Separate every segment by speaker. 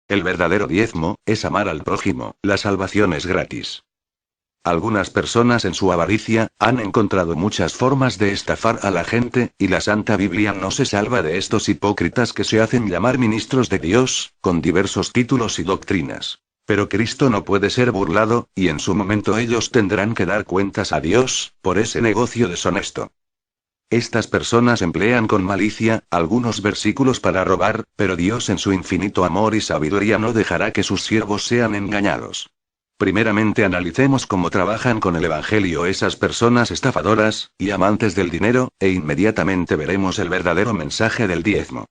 Speaker 1: El verdadero diezmo es amar al prójimo, la salvación es gratis. Algunas personas en su avaricia han encontrado muchas formas de estafar a la gente, y la Santa Biblia no se salva de estos hipócritas que se hacen llamar ministros de Dios, con diversos títulos y doctrinas. Pero Cristo no puede ser burlado, y en su momento ellos tendrán que dar cuentas a Dios, por ese negocio deshonesto. Estas personas emplean con malicia algunos versículos para robar, pero Dios en su infinito amor y sabiduría no dejará que sus siervos sean engañados. Primeramente analicemos cómo trabajan con el Evangelio esas personas estafadoras, y amantes del dinero, e inmediatamente veremos el verdadero mensaje del diezmo.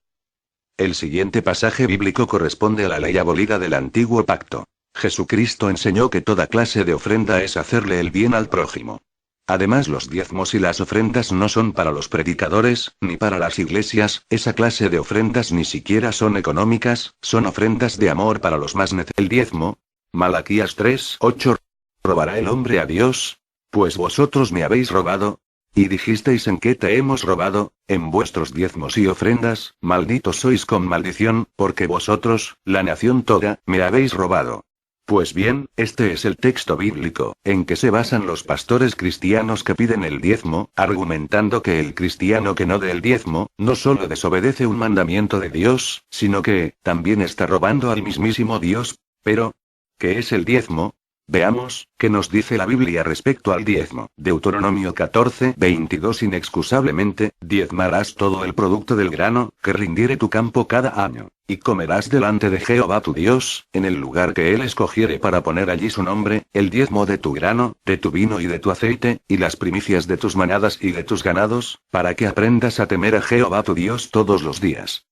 Speaker 1: El siguiente pasaje bíblico corresponde a la ley abolida del antiguo pacto. Jesucristo enseñó que toda clase de ofrenda es hacerle el bien al prójimo. Además, los diezmos y las ofrendas no son para los predicadores, ni para las iglesias, esa clase de ofrendas ni siquiera son económicas, son ofrendas de amor para los más necesitados. El diezmo. Malaquías 3:8. ¿Robará el hombre a Dios? Pues vosotros me habéis robado. Y dijisteis: ¿en qué te hemos robado? En vuestros diezmos y ofrendas. Malditos sois con maldición, porque vosotros, la nación toda, me habéis robado. Pues bien, este es el texto bíblico, en que se basan los pastores cristianos que piden el diezmo, argumentando que el cristiano que no dé el diezmo, no solo desobedece un mandamiento de Dios, sino que, también está robando al mismísimo Dios. Pero, ¿qué es el diezmo? Veamos, ¿qué nos dice la Biblia respecto al diezmo? Deuteronomio 14:22. Inexcusablemente, diezmarás todo el producto del grano, que rindiere tu campo cada año. Y comerás delante de Jehová tu Dios, en el lugar que él escogiere para poner allí su nombre, el diezmo de tu grano, de tu vino y de tu aceite, y las primicias de tus manadas y de tus ganados, para que aprendas a temer a Jehová tu Dios todos los días.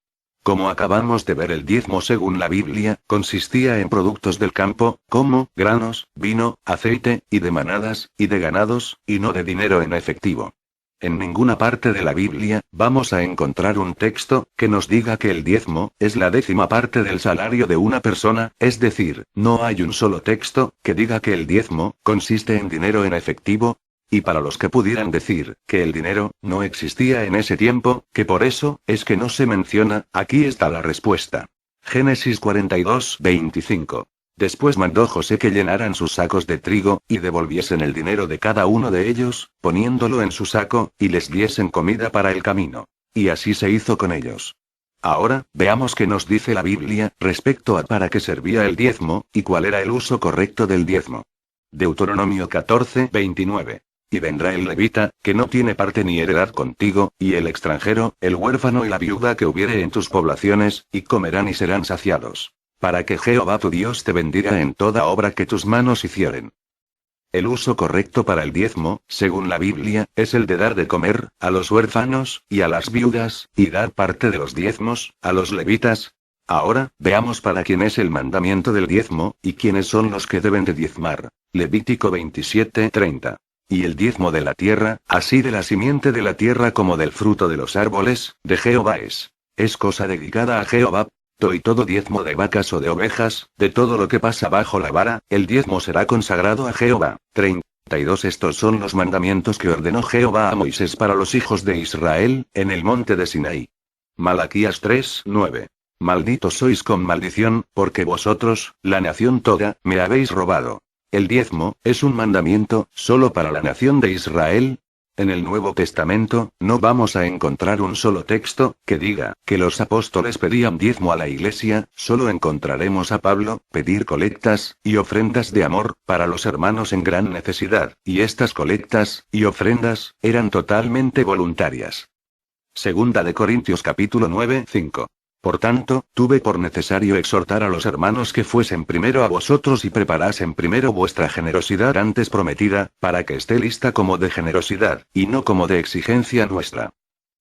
Speaker 1: Como acabamos de ver, el diezmo según la Biblia, consistía en productos del campo, como granos, vino, aceite, y de manadas, y de ganados, y no de dinero en efectivo. En ninguna parte de la Biblia vamos a encontrar un texto que nos diga que el diezmo es la 10ª parte del salario de una persona, es decir, no hay un solo texto que diga que el diezmo consiste en dinero en efectivo. Y para los que pudieran decir que el dinero no existía en ese tiempo, que por eso es que no se menciona, aquí está la respuesta. Génesis 42:25. Después mandó José que llenaran sus sacos de trigo, y devolviesen el dinero de cada uno de ellos, poniéndolo en su saco, y les diesen comida para el camino. Y así se hizo con ellos. Ahora, veamos qué nos dice la Biblia respecto a para qué servía el diezmo, y cuál era el uso correcto del diezmo. Deuteronomio 14:29. Y vendrá el levita, que no tiene parte ni heredad contigo, y el extranjero, el huérfano y la viuda que hubiere en tus poblaciones, y comerán y serán saciados. Para que Jehová tu Dios te bendiga en toda obra que tus manos hicieren. El uso correcto para el diezmo, según la Biblia, es el de dar de comer a los huérfanos y a las viudas, y dar parte de los diezmos a los levitas. Ahora, veamos para quién es el mandamiento del diezmo, y quiénes son los que deben de diezmar. Levítico 27:30. Y el diezmo de la tierra, así de la simiente de la tierra como del fruto de los árboles, de Jehová es. Es cosa dedicada a Jehová. Y todo diezmo de vacas o de ovejas, de todo lo que pasa bajo la vara, el diezmo será consagrado a Jehová. 32. Estos son los mandamientos que ordenó Jehová a Moisés para los hijos de Israel, en el monte de Sinaí. Malaquías 3:9. Malditos sois con maldición, porque vosotros, la nación toda, me habéis robado. El diezmo es un mandamiento solo para la nación de Israel. En el Nuevo Testamento, no vamos a encontrar un solo texto que diga que los apóstoles pedían diezmo a la iglesia, solo encontraremos a Pablo pedir colectas y ofrendas de amor para los hermanos en gran necesidad, y estas colectas y ofrendas eran totalmente voluntarias. Segunda de Corintios capítulo 9:5. Por tanto, tuve por necesario exhortar a los hermanos que fuesen primero a vosotros y preparasen primero vuestra generosidad antes prometida, para que esté lista como de generosidad, y no como de exigencia nuestra.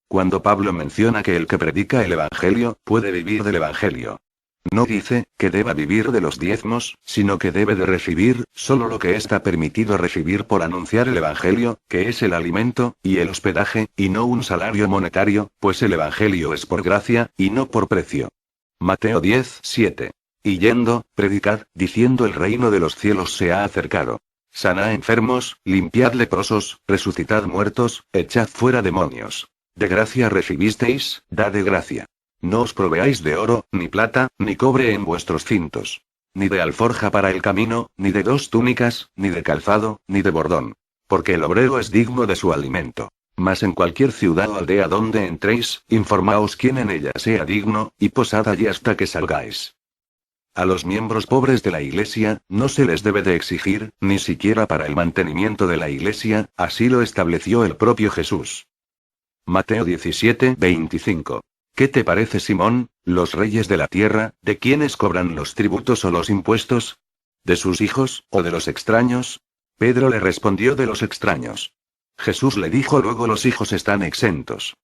Speaker 1: Cuando Pablo menciona que el que predica el Evangelio, puede vivir del Evangelio. No dice que deba vivir de los diezmos, sino que debe de recibir solo lo que está permitido recibir por anunciar el Evangelio, que es el alimento y el hospedaje, y no un salario monetario, pues el Evangelio es por gracia, y no por precio. Mateo 10:7. Y yendo, predicad, diciendo: el reino de los cielos se ha acercado. Sanad enfermos, limpiad leprosos, resucitad muertos, echad fuera demonios. De gracia recibisteis, dad de gracia. No os proveáis de oro, ni plata, ni cobre en vuestros cintos. Ni de alforja para el camino, ni de 2 túnicas, ni de calzado, ni de bordón. Porque el obrero es digno de su alimento. Mas en cualquier ciudad o aldea donde entréis, informaos quién en ella sea digno, y posad allí hasta que salgáis. A los miembros pobres de la Iglesia, no se les debe de exigir, ni siquiera para el mantenimiento de la Iglesia, así lo estableció el propio Jesús. Mateo 17:25. ¿Qué te parece, Simón? ¿Los reyes de la tierra, de quiénes cobran los tributos o los impuestos? ¿De sus hijos, o de los extraños? Pedro le respondió: de los extraños. Jesús le dijo luego: los hijos están exentos.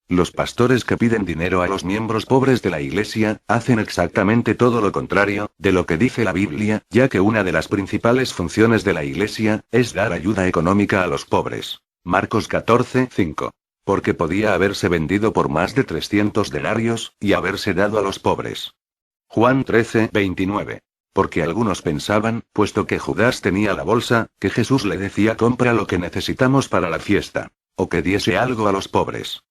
Speaker 1: Los pastores que piden dinero a los miembros pobres de la Iglesia, hacen exactamente todo lo contrario de lo que dice la Biblia, ya que una de las principales funciones de la Iglesia es dar ayuda económica a los pobres. Marcos 14:5. Porque podía haberse vendido por más de 300 denarios, y haberse dado a los pobres. Juan 13:29. Porque algunos pensaban, puesto que Judas tenía la bolsa, que Jesús le decía: compra lo que necesitamos para la fiesta. O que diese algo a los pobres.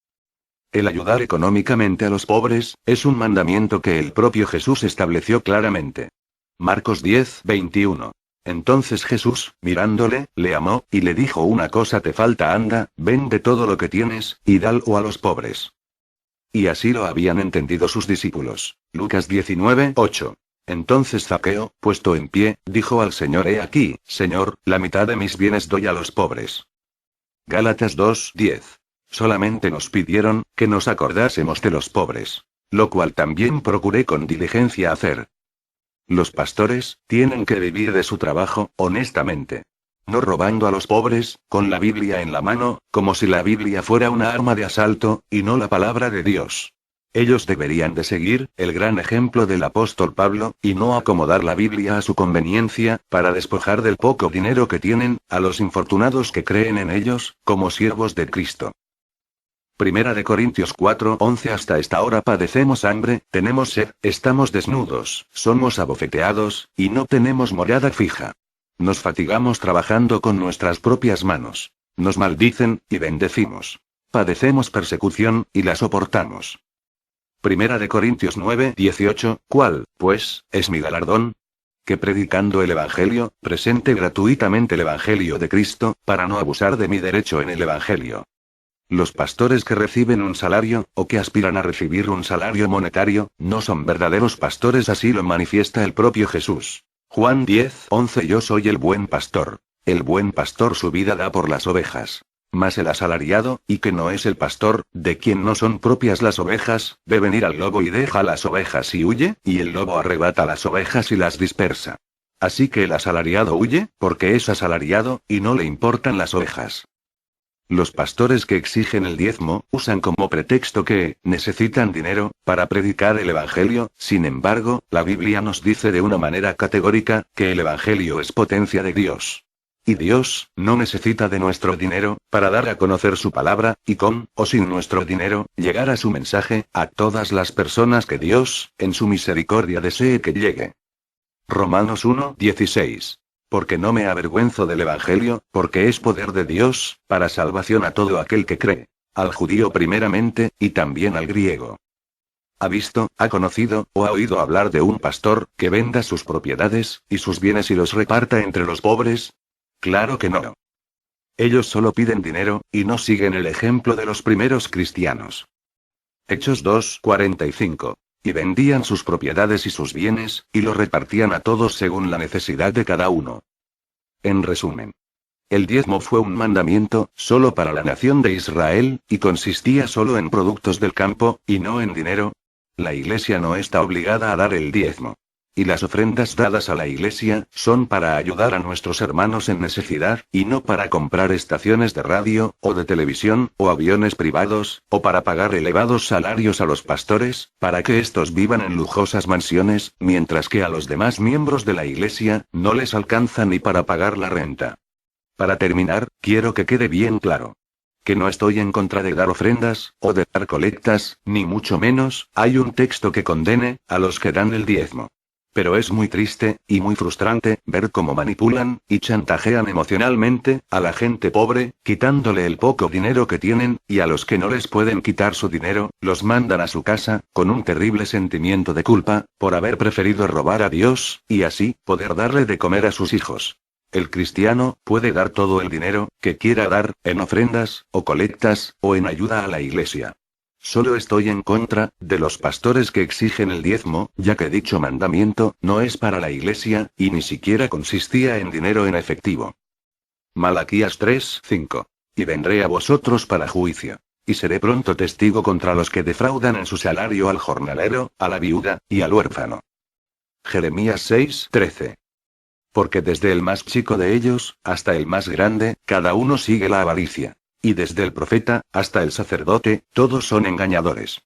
Speaker 1: El ayudar económicamente a los pobres, es un mandamiento que el propio Jesús estableció claramente. Marcos 10:21. Entonces Jesús, mirándole, le amó, y le dijo: una cosa te falta, anda, vende todo lo que tienes, y dalo a los pobres. Y así lo habían entendido sus discípulos. Lucas 19:8. Entonces Zaqueo, puesto en pie, dijo al Señor: he aquí, Señor, la mitad de mis bienes doy a los pobres. Gálatas 2:10. Solamente nos pidieron, que nos acordásemos de los pobres. Lo cual también procuré con diligencia hacer. Los pastores, tienen que vivir de su trabajo, honestamente. No robando a los pobres, con la Biblia en la mano, como si la Biblia fuera una arma de asalto, y no la palabra de Dios. Ellos deberían de seguir el gran ejemplo del apóstol Pablo, y no acomodar la Biblia a su conveniencia, para despojar del poco dinero que tienen, a los infortunados que creen en ellos, como siervos de Cristo. Primera de Corintios 4:11. Hasta esta hora padecemos hambre, tenemos sed, estamos desnudos, somos abofeteados, y no tenemos morada fija. Nos fatigamos trabajando con nuestras propias manos. Nos maldicen, y bendecimos. Padecemos persecución, y la soportamos. Primera de Corintios 9:18. ¿Cuál, pues, es mi galardón? Que predicando el Evangelio, presente gratuitamente el Evangelio de Cristo, para no abusar de mi derecho en el Evangelio. Los pastores que reciben un salario, o que aspiran a recibir un salario monetario, no son verdaderos pastores, así lo manifiesta el propio Jesús. Juan 10:11. Yo soy el buen pastor. El buen pastor su vida da por las ovejas. Mas el asalariado, y que no es el pastor, de quien no son propias las ovejas, ve venir al lobo y deja las ovejas y huye, y el lobo arrebata las ovejas y las dispersa. Así que el asalariado huye, porque es asalariado, y no le importan las ovejas. Los pastores que exigen el diezmo, usan como pretexto que necesitan dinero para predicar el Evangelio. Sin embargo, la Biblia nos dice de una manera categórica, que el Evangelio es potencia de Dios. Y Dios no necesita de nuestro dinero para dar a conocer su palabra, y con o sin nuestro dinero, llegar a su mensaje, a todas las personas que Dios, en su misericordia, desee que llegue. Romanos 1:16. Porque no me avergüenzo del Evangelio, porque es poder de Dios, para salvación a todo aquel que cree. Al judío primeramente, y también al griego. ¿Ha visto, ha conocido, o ha oído hablar de un pastor, que venda sus propiedades, y sus bienes y los reparta entre los pobres? Claro que no. Ellos solo piden dinero, y no siguen el ejemplo de los primeros cristianos. Hechos 2:45. Y vendían sus propiedades y sus bienes, y los repartían a todos según la necesidad de cada uno. En resumen, el diezmo fue un mandamiento, solo para la nación de Israel, y consistía solo en productos del campo, y no en dinero. La Iglesia no está obligada a dar el diezmo. Y las ofrendas dadas a la Iglesia, son para ayudar a nuestros hermanos en necesidad, y no para comprar estaciones de radio, o de televisión, o aviones privados, o para pagar elevados salarios a los pastores, para que estos vivan en lujosas mansiones, mientras que a los demás miembros de la Iglesia, no les alcanza ni para pagar la renta. Para terminar, quiero que quede bien claro. Que no estoy en contra de dar ofrendas, o de dar colectas, ni mucho menos, hay un texto que condene a los que dan el diezmo. Pero es muy triste, y muy frustrante, ver cómo manipulan, y chantajean emocionalmente, a la gente pobre, quitándole el poco dinero que tienen, y a los que no les pueden quitar su dinero, los mandan a su casa, con un terrible sentimiento de culpa, por haber preferido robar a Dios, y así, poder darle de comer a sus hijos. El cristiano, puede dar todo el dinero, que quiera dar, en ofrendas, o colectas, o en ayuda a la iglesia. Solo estoy en contra de los pastores que exigen el diezmo, ya que dicho mandamiento no es para la iglesia, y ni siquiera consistía en dinero en efectivo. Malaquías 3:5. Y vendré a vosotros para juicio. Y seré pronto testigo contra los que defraudan en su salario al jornalero, a la viuda, y al huérfano. Jeremías 6:13. Porque desde el más chico de ellos, hasta el más grande, cada uno sigue la avaricia. Y desde el profeta, hasta el sacerdote, todos son engañadores.